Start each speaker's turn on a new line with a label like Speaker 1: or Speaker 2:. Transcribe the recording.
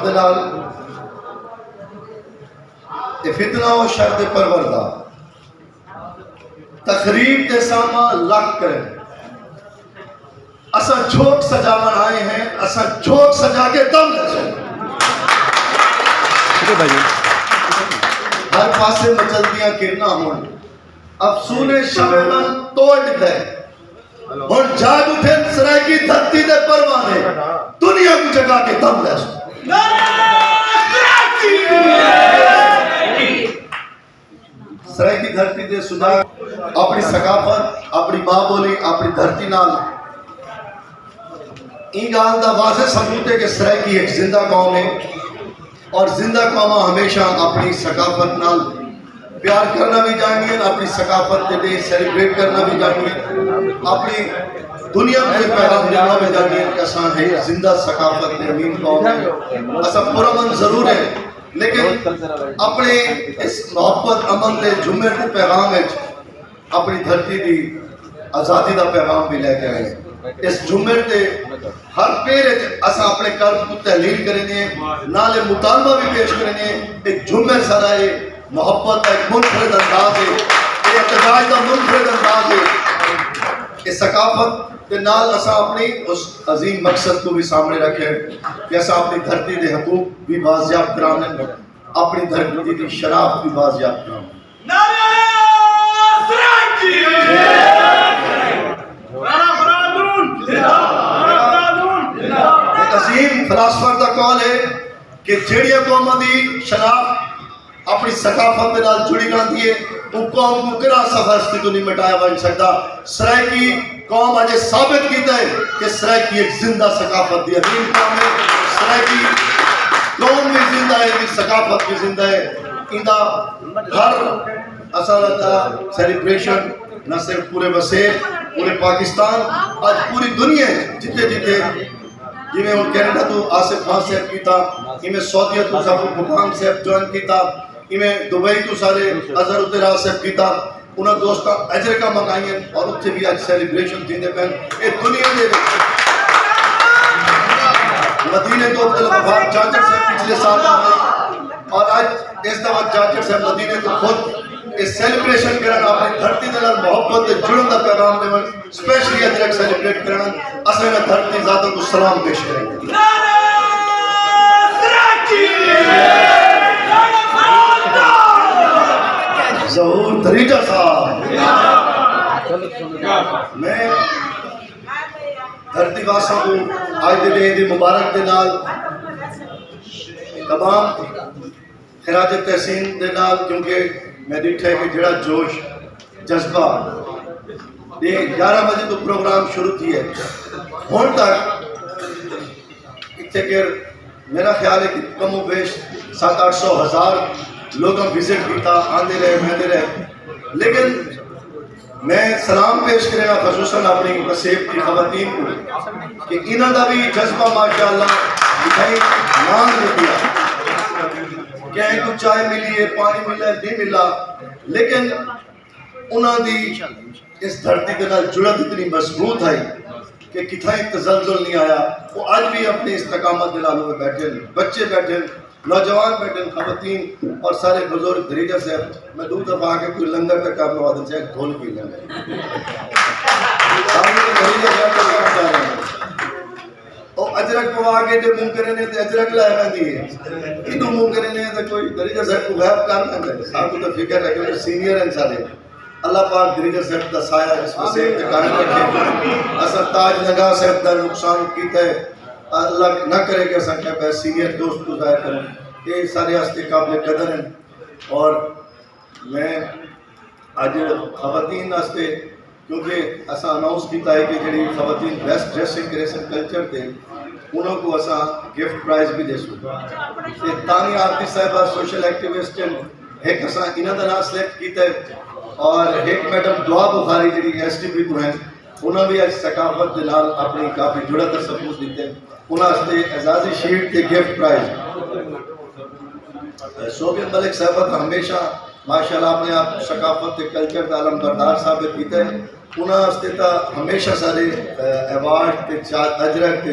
Speaker 1: دلال فتنہ و شر دے پروردہ تقریب دے ساما لگ کریں اسا جھوک سجاون آئے ہیں اسا جھوک سجا کے دم لے جائیں ہر پاسے مچلدیاں کرنا ہون افسونے شبیلن توڑ دے اور جاگ اٹھے سرائکی دھرتی دے پروانے دنیا کی جگہ کے دم لے سرائکی دھرتی دے سدا اپنی ثقافت اپنی ماں بولی اپنی دھرتی نال این گال دا واضح ثبوت ہے کہ سرائکی ایک زندہ قوم ہے اور زندہ قومہ ہمیشہ اپنی ثقافت نال پیار کرنا بھی جانگی اپنی ثقافت کے لئے سیلیبریٹ کرنا بھی جانگی اپنی دنیا میں پیغام دینا بھی جانگی کہ اساں ہے زندہ ثقافت کے امین قوم ہے اساں پرامن ضرور ہے لیکن اپنے اس محبت امن دے جمعے کے پیغام ہے اپنی دھرتی دی آزادی دا پیغام بھی لے کے آئے اس جمعے تے ہر پیر اساں اپنے قلب کو تحلیل کریں گے نالے مطالبہ بھی پیش کریں گے ایک جمعے سرائے محبت کا ایک منفرد انداز ہے ایک احتجاج کا منفرد انداز ہے اس ثقافت کے نال اساں اپنی اس عظیم مقصد کو بھی سامنے رکھیں کہ اساں اپنی دھرتی دے حقوق بھی بازیاب کرانے اپنی دھرتی دی شرافت بھی بازیاب کرانے ایک عظیم فلاسفر دا قول ہے کہ جیڑی قوم دی شناخت اپنی ثقافت نال جڑی نہ دیے وہ قوم کو کرا سفرستی تو نہیں مٹایا بن سکتا سرائکی قوم آج ثابت کیتا ہے کہ سرائکی ایک زندہ ثقافت دی امین قوم ہے سرائکی قوم بھی زندہ ہے بھی ثقافت بھی زندہ ہے اندہ ہر اصالتہ سیلیبریشن نہ صرف پورے وسیع پورے پاکستان آج پوری دنیا ہے جتے جتے جنہیں ان کینیڈا تو آصف خان صاحب کیتا انہیں سعودیہ تو صاحب مقام صاحب جوان کیتا انہیں دبئی تو سارے اظہر اترا صاحب کیتا انہاں دوستا اجر کا مقائیں اور اتھے بھی آج سیلیبریشن دیندے پہن ایک دنیا دے مدینہ تو وفات جاجر صاحب پچھلے سال آئے اور آج اس دفعہ جاجر صاحب مدینہ تو خود اس سیلیبریشن کرنا اپنی دھرتی دلال محبت دے جڑن دا پیغام دے من سپیشلی ادرک سیلیبریٹ کرنا اسے دھرتی ذاتوں کو سلام پیش کریں گے ظہور دریجہ صاحب میں دھرتی واسا کو آج دے دی مبارک دے نال تمام خراج تحسین دے نال کیونکہ میں دیکھا ہے کہ جڑا جوش جذبہ یہ 11 بجے تو پروگرام شروع کی ہے ہون تک اتنے کہ میرا خیال ہے کہ کم و بیش 700-800 ہزار لوگوں وزٹ کیتا آندے رہے مہندے رہے لیکن میں سلام پیش کرنا خصوصاً اپنی وسیب کی خواتین کو کہ انہوں دا بھی جذبہ ماشاءاللہ دکھائی مان دے دیا کہیں کچھ چائے ملی ہے پانی ملا ہے نہیں ملا لیکن انہوں دی اس دھرتی کے نال جڑت اتنی مضبوط ہے کہ کتھائی تزلزل نہیں آیا وہ آج بھی اپنی استقامت دلالوں میں بیٹھے بچے بیٹھے نوجوان بیٹھے خواتین اور سارے بزرگ دریجہ سے میں دو دفعہ آگے کوئی لنگر تک آپ نے وعدن سے ایک دھول پی لیں اور اجرک کو آگے جو ممکن ہے اجرک لائے میں دیئے ادھو ممکن ہے تو کوئی دریجہ صاحب کو غیب کرنا ہے آپ کو تو فکر ہے کہ وہ سینئر انسان ہے اللہ پاک دریجہ صاحب دا سایہ اس وسیب کے قائم رکھے اصل تاج نگاہ صاحب دا نقصان کیتا ہے اللہ نہ کرے کہ ایسا کیا پہ سینئر دوست کو ظاہر کریں یہ سارے ہستے قابل قدر ہیں اور میں آج خواتین ہستے کیونکہ اسا اناؤنس کیتا ہے کہ جڑی خواتین بیسٹ ڈریسنگ کریشن کلچر تھے انہوں کو اسا گفٹ پرائز بھی دے سکتا ہے تانی آرتی صاحبہ سوشل ایکٹیوسٹ ایک اسا انہوں دا نام سلیکٹ کیتا ہے اور ایک میڈم دعا بخاری جڑی ایس ٹی پی کو ہیں انہوں بھی آج ثقافت دلال اپنی کافی جڑا تر سپوز دیتے ہیں انہوں نے اعزازی شیٹ کے گفٹ پرائز صوبیت ملک صاحبت ہمیشہ ماشاءاللہ اپنے آپ ثقافت کے کلچر کا علم بردار ثابت کیتے ہیں انہوں نے ہمیشہ سارے ایوارڈ کے اجرک کے